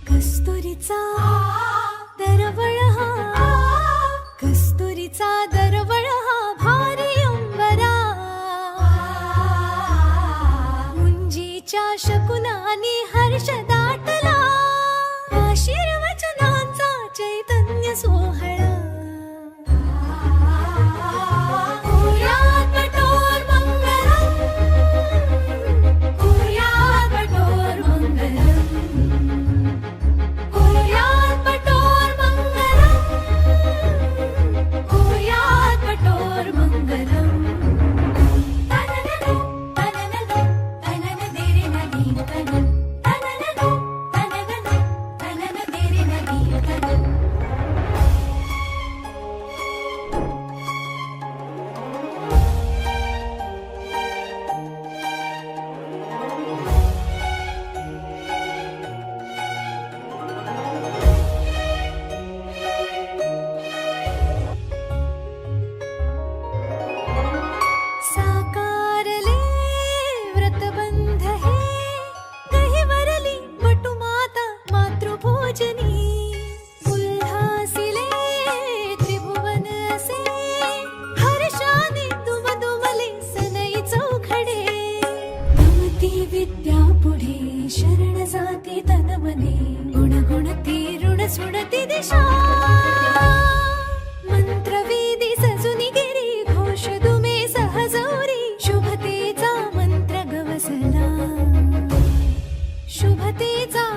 कस्तुरीचा दरवळ हा, कस्तुरीचा दरवळ हा भारी अंबरा, मुंजीच्या शकुनानी हर्ष दाटला, आशीर्वचनांचा चैतन्य सोहळा. विद्या पुढे शरण जाती तन मने, गुण गुणती ऋण सुणती दिशा, मंत्रवेदी सजुनी गिरी, घोष दुमे सहजौरी, शुभतेचा मंत्र गवसला, शुभतेचा